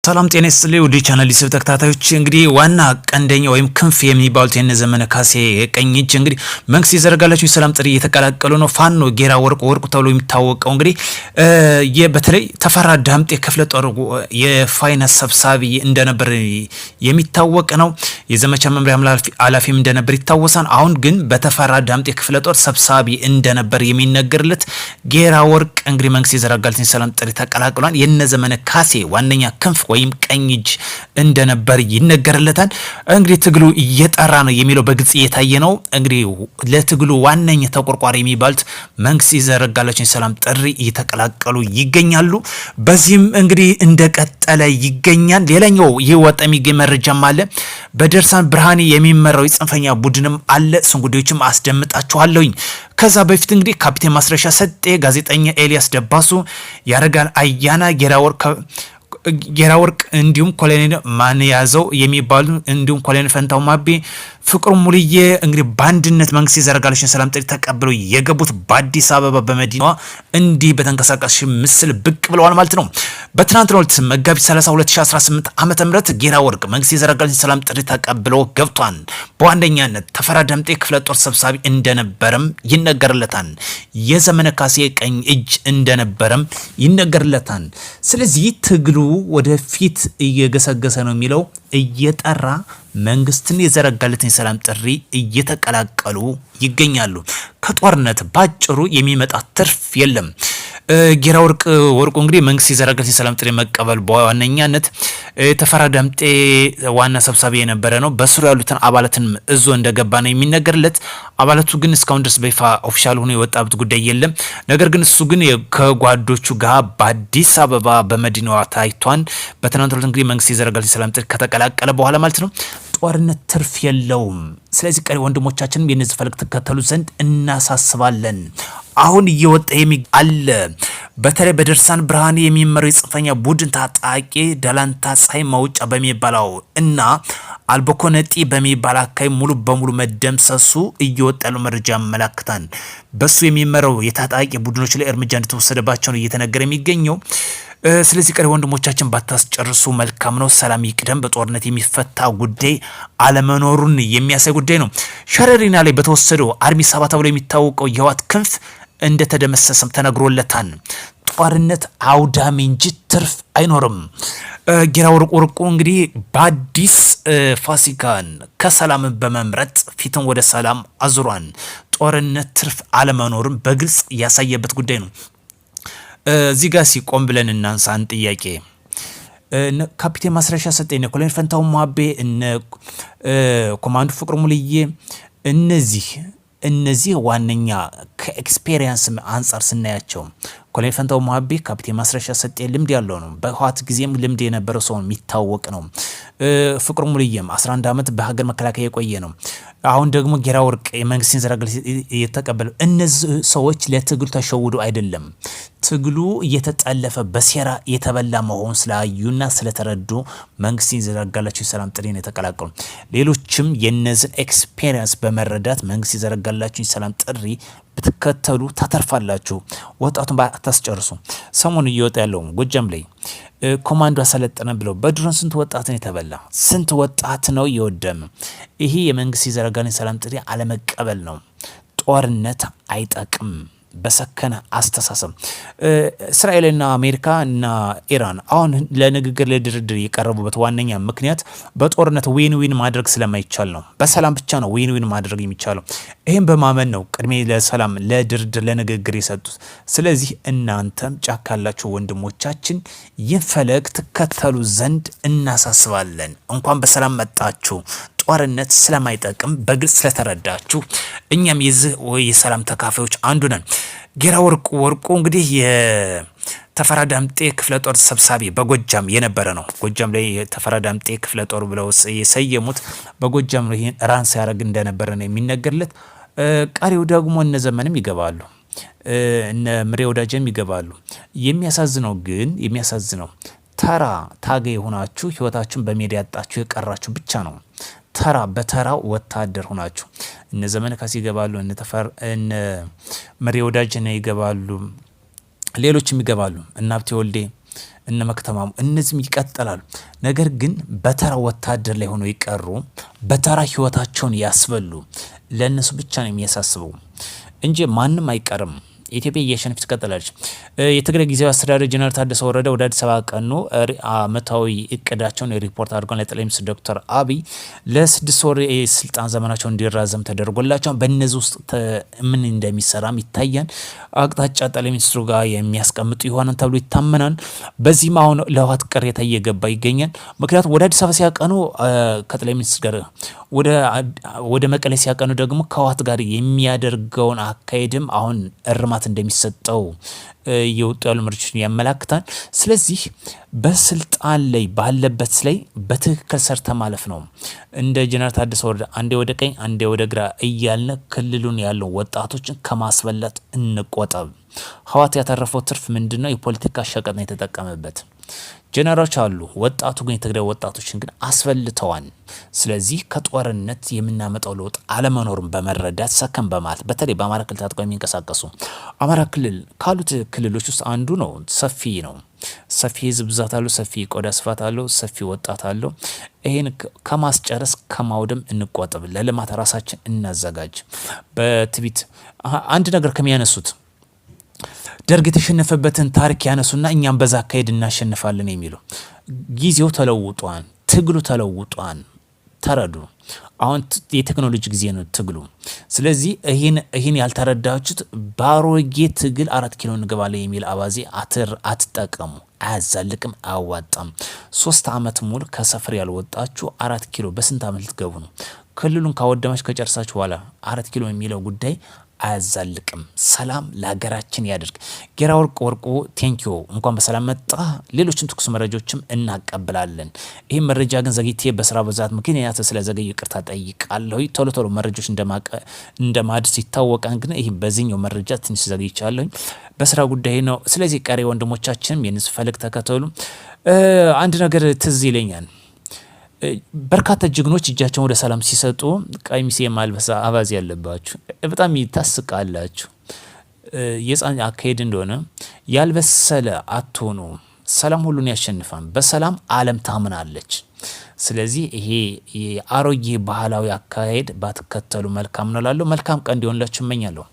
ሰላም ጤና ይስጥልኝ ወደ ቻናል ሊስብ ተከታታዮች እንግዲህ ዋና ቀንደኛ ወይም ክንፍ የሚባሉት የነዘመነ ካሴ ቀኝ እጅ እንግዲህ መንግስት ይዘረጋላችሁ የሰላም ጥሪ እየተቀላቀሉ ነው። ፋኖ ጌራ ወርቁ ተብሎ የሚታወቀው እንግዲህ በተለይ ተፈራ ዳምጤ ክፍለ ጦር የፋይናንስ ሰብሳቢ እንደነበር የሚታወቅ ነው። የዘመቻ መምሪያ ኃላፊም እንደነበር ይታወሳል። አሁን ግን በተፈራ ዳምጤ ክፍለ ጦር ሰብሳቢ እንደነበር የሚነገርለት ጌራ ወርቅ እንግዲህ መንግስት ይዘረጋላችሁ የሰላም ጥሪ ተቀላቅሏል። የነዘመነ ካሴ ዋነኛ ክንፍ ወይም ቀኝ እጅ እንደነበር ይነገርለታል። እንግዲህ ትግሉ እየጠራ ነው የሚለው በግልጽ እየታየ ነው። እንግዲህ ለትግሉ ዋነኛ ተቆርቋሪ የሚባሉት መንግስት ይዘረጋላችሁ የሰላም ጥሪ እየተቀላቀሉ ይገኛሉ። በዚህም እንግዲህ እንደቀጠለ ይገኛል። ሌላኛው ይህ ወጣ የሚገኝ መረጃም አለ። በደርሳን ብርሃኔ የሚመራው የጽንፈኛ ቡድንም አለ። እሱን ጉዳዮችም አስደምጣችኋለሁኝ። ከዛ በፊት እንግዲህ ካፒቴን ማስረሻ ሰጤ፣ ጋዜጠኛ ኤልያስ ደባሱ፣ ያረጋል አያና፣ ጌራ ወርቅ እንዲሁም ኮሎኔል ማን ያዘው የሚባሉ እንዲሁም ኮሎኔል ፈንታው ማቤ፣ ፍቅሩ ሙልዬ እንግዲህ በአንድነት መንግስት ይዘረጋላችሁ የሰላም ጥሪ ተቀብለው የገቡት በአዲስ አበባ በመዲናዋ እንዲህ በተንቀሳቃሽ ምስል ብቅ ብለዋል ማለት ነው። በትናንትናው ዕለት መጋቢት 30 2018 ዓመተ ምህረት ጌራ ወርቅ መንግስት ይዘረጋላችሁ የሰላም ጥሪ ተቀብለው ገብቷል። በዋነኛነት ተፈራ ዳምጤ ክፍለ ጦር ሰብሳቢ እንደነበረም ይነገርለታል። የዘመነ ካሴ ቀኝ እጅ እንደነበረም ይነገርለታል። ስለዚህ ትግሉ ወደፊት እየገሰገሰ ነው የሚለው እየጠራ መንግስትን የዘረጋለትን የሰላም ጥሪ እየተቀላቀሉ ይገኛሉ። ከጦርነት ባጭሩ የሚመጣ ትርፍ የለም። ጌራ ወርቁ እንግዲህ መንግስት የዘረጋለትን የሰላም ጥሪ መቀበል በዋነኛነት ተፈራ ዳምጤ ዋና ሰብሳቢ የነበረ ነው። በስሩ ያሉትን አባላትን እዞ እንደገባ ነው የሚነገርለት። አባላቱ ግን እስካሁን ድረስ በይፋ ኦፊሻል ሆኖ የወጣበት ጉዳይ የለም። ነገር ግን እሱ ግን ከጓዶቹ ጋር በአዲስ አበባ በመዲናዋ ታይቷን። በትናንት ዕለት እንግዲህ መንግስት የዘረጋለትን የሰላም ጥሪ ከተቀላቀለ በኋላ ማለት ነው። ጦርነት ትርፍ የለውም። ስለዚህ ቀሪ ወንድሞቻችንም የነዚህ ፈለግ ተከተሉ ዘንድ እናሳስባለን። አሁን እየወጣ አለ። በተለይ በደርሳን ብርሃኔ የሚመራው የጽንፈኛ ቡድን ታጣቂ ደላንታ ፀሐይ መውጫ በሚባለው እና አልቦኮነጢ በሚባል አካባቢ ሙሉ በሙሉ መደምሰሱ እየወጣ ያለው መረጃ ያመላክታል። በሱ የሚመራው የታጣቂ ቡድኖች ላይ እርምጃ እንደተወሰደባቸው ነው እየተነገረ የሚገኘው። ስለዚህ ቀሪ ወንድሞቻችን ባታስጨርሱ መልካም ነው። ሰላም ይቅደም። በጦርነት የሚፈታ ጉዳይ አለመኖሩን የሚያሳይ ጉዳይ ነው። ሸረሪና ላይ በተወሰደው አርሚ 7 ተብሎ የሚታወቀው የህወሓት ክንፍ እንደተደመሰሰም ተነግሮለታል። ጦርነት አውዳሚ እንጂ ትርፍ አይኖርም። ጌራ ወርቁ እንግዲህ በአዲስ ፋሲካን ከሰላም በመምረጥ ፊትን ወደ ሰላም አዙሯን። ጦርነት ትርፍ አለመኖርም በግልጽ ያሳየበት ጉዳይ ነው። እዚህ ጋር ሲቆም ብለን እናንሳን ጥያቄ ካፒቴን ማስረሻ ሰጤ፣ ኮሎኔል ፈንታው ማቤ፣ ኮማንዶ ፍቅሩ ሙልዬ እነዚህ ዋነኛ ከኤክስፔሪየንስ አንጻር ስናያቸው ኮሎኔል ፈንታው ማቤ ካፒቴን ማስረሻ ሰጤ ልምድ ያለው ነው። በህወሓት ጊዜም ልምድ የነበረው ሰው የሚታወቅ ነው። ፍቅሩ ሙልዬም 11 ዓመት በሀገር መከላከያ የቆየ ነው። አሁን ደግሞ ጌራ ወርቅ የመንግስትን ዘረጋለች የተቀበለ። እነዚህ ሰዎች ለትግሉ ተሸውዶ አይደለም፣ ትግሉ እየተጠለፈ በሴራ የተበላ መሆኑን ስላዩና ስለተረዱ መንግስትን ዘረጋላችሁ የሰላም ጥሪን የተቀላቀሉ። ሌሎችም የነዚህን ኤክስፔሪየንስ በመረዳት መንግስት ዘረጋላችሁ የሰላም ጥሪ ብትከተሉ ታተርፋላችሁ። ወጣቱን ባታስጨርሱ። ሰሞኑ እየወጣ ያለው ጎጃም ላይ ኮማንዶ አሰለጠነ ብለው በድሮን ስንት ወጣት ነው የተበላ? ስንት ወጣት ነው የወደመ? ይሄ የመንግስት የዘረጋን የሰላም ጥሪ አለመቀበል ነው። ጦርነት አይጠቅም። በሰከነ አስተሳሰብ እስራኤልና አሜሪካ እና ኢራን አሁን ለንግግር ለድርድር የቀረቡበት ዋነኛ ምክንያት በጦርነት ዊን ማድረግ ስለማይቻል ነው። በሰላም ብቻ ነው ዊን ማድረግ የሚቻለው። ይህም በማመን ነው ቅድሜ ለሰላም ለድርድር ለንግግር የሰጡት። ስለዚህ እናንተም ጫካ ያላችሁ ወንድሞቻችን ይህን ፈለግ ትከተሉ ዘንድ እናሳስባለን። እንኳን በሰላም መጣችሁ። ጦርነት ስለማይጠቅም በግልጽ ስለተረዳችሁ እኛም የዚህ የሰላም ተካፋዮች አንዱ ነን። ጌራ ወርቁ እንግዲህ የተፈራ ዳምጤ ክፍለ ጦር ሰብሳቢ በጎጃም የነበረ ነው። ጎጃም ላይ የተፈራ ዳምጤ ክፍለ ጦር ብለው የሰየሙት በጎጃም ነው። ይሄን ራን ሲያደርግ እንደነበረ ነው የሚነገርለት። ቀሪው ደግሞ እነ ዘመንም ይገባሉ፣ እነ ምሬ ወዳጀም ይገባሉ። የሚያሳዝነው ተራ ታጋይ ሆናችሁ ህይወታችሁን በሜዳ ያጣችሁ የቀራችሁ ብቻ ነው። ተራ በተራው ወታደር ሆናችሁ እነ ዘመነ ካሴ ይገባሉ፣ እነ ምሬ ወዳጀ ይገባሉ፣ ሌሎችም ይገባሉ። እና ሀብቴ ወልዴ እነ መክተማሙ እነዚህም ይቀጥላሉ። ነገር ግን በተራ ወታደር ላይ ሆነው ይቀሩ፣ በተራ ህይወታቸውን ያስበሉ። ለእነሱ ብቻ ነው የሚያሳስበው እንጂ ማንም አይቀርም። ኢትዮጵያ እያሸነፈች ትቀጥላለች። የትግራይ ጊዜያዊ አስተዳደር ጀነራል ታደሰ ወረደ ወደ አዲስ አበባ ቀኑ አመታዊ እቅዳቸውን ሪፖርት አድርገው ለጠቅላይ ሚኒስትር ዶክተር አብይ ለ6 ወር የስልጣን ዘመናቸው እንዲራዘም ተደርጎላቸው በእነዚህ ውስጥ ምን እንደሚሰራም ይታያል። አቅጣጫ ጠቅላይ ሚኒስትሩ ጋር የሚያስቀምጡ ይሆናል ተብሎ ይታመናል። በዚህም አሁን ለህወሓት ቅሬታ እየገባ ይገኛል። ምክንያቱም ወደ አዲስ አበባ ሲያቀኑ ከጠቅላይ ሚኒስትር ጋር ወደ መቀሌ ሲያቀኑ ደግሞ ከህወሓት ጋር የሚያደርገውን አካሄድም አሁን እርማት እንደሚሰጠው የወጡ ያሉ መረጃዎችን ያመላክታል። ስለዚህ በስልጣን ላይ ባለበት ላይ በትክክል ሰርተ ማለፍ ነው። እንደ ጀነራል ታደሰ ወረደ አንዴ ወደ ቀኝ አንዴ ወደ ግራ እያልን ክልሉን ያለው ወጣቶችን ከማስበላት እንቆጠብ። ህወሓት ያተረፈው ትርፍ ምንድነው? የፖለቲካ ሸቀጥ ነው የተጠቀመበት። ጀነራሎች አሉ። ወጣቱ ግን የትግራይ ወጣቶችን ግን አስፈልተዋል። ስለዚህ ከጦርነት የምናመጣው ለውጥ አለመኖሩን በመረዳት ሰከን በማለት በተለይ በአማራ ክልል ታጥቀው የሚንቀሳቀሱ አማራ ክልል ካሉት ክልሎች ውስጥ አንዱ ነው። ሰፊ ነው። ሰፊ ህዝብ ብዛት አለው። ሰፊ ቆዳ ስፋት አለው። ሰፊ ወጣት አለው። ይሄን ከማስጨረስ ከማውደም እንቆጠብ። ለልማት ራሳችን እናዘጋጅ። በትቢት አንድ ነገር ከሚያነሱት ደርግ የተሸነፈበትን ታሪክ ያነሱና እኛም በዛ አካሄድ እናሸንፋለን የሚሉ ጊዜው ተለውጧን፣ ትግሉ ተለውጧን። ተረዱ። አሁን የቴክኖሎጂ ጊዜ ነው ትግሉ። ስለዚህ ይህን ያልተረዳችሁት ባሮጌ ትግል 4 ኪሎ እንገባለን የሚል አባዜ አትጠቀሙ። አያዛልቅም፣ አያዋጣም። 3 አመት ሙሉ ከሰፈር ያልወጣችሁ 4 ኪሎ በስንት አመት ልትገቡ ነው? ክልሉን ካወደማችሁ ከጨርሳችሁ በኋላ 4 ኪሎ የሚለው ጉዳይ አያዛልቅም። ሰላም ለሀገራችን ያድርግ። ጌራ ወርቁ ቴንኪዮ እንኳን በሰላም መጣ። ሌሎችን ትኩስ መረጃዎችም እናቀብላለን። ይህ መረጃ ግን ዘግይቼ በስራ ብዛት ምክንያት ስለዘገየ ይቅርታ ጠይቃለሁ። ቶሎ መረጃዎች እንደማድረስ ይታወቃል። ግን ይህ በዚህኛው መረጃ ትንሽ ዘግይቻለሁ፣ በስራ ጉዳይ ነው። ስለዚህ ቀሪ ወንድሞቻችንም የንስ ፈለግ ተከተሉ። አንድ ነገር ትዝ ይለኛል። በርካታ ጀግኖች እጃቸውን ወደ ሰላም ሲሰጡ ቀሚስ የማልበስ አባዜ ያለባችሁ በጣም ታስቃላችሁ። የጻን አካሄድ እንደሆነ ያልበሰለ አትሆኑ። ሰላም ሁሉን ያሸንፋል። በሰላም ዓለም ታምናለች። ስለዚህ ይሄ የአሮጌ ባህላዊ አካሄድ ባትከተሉ መልካም ነው እላለሁ። መልካም ቀን እንዲሆንላችሁ እመኛለሁ።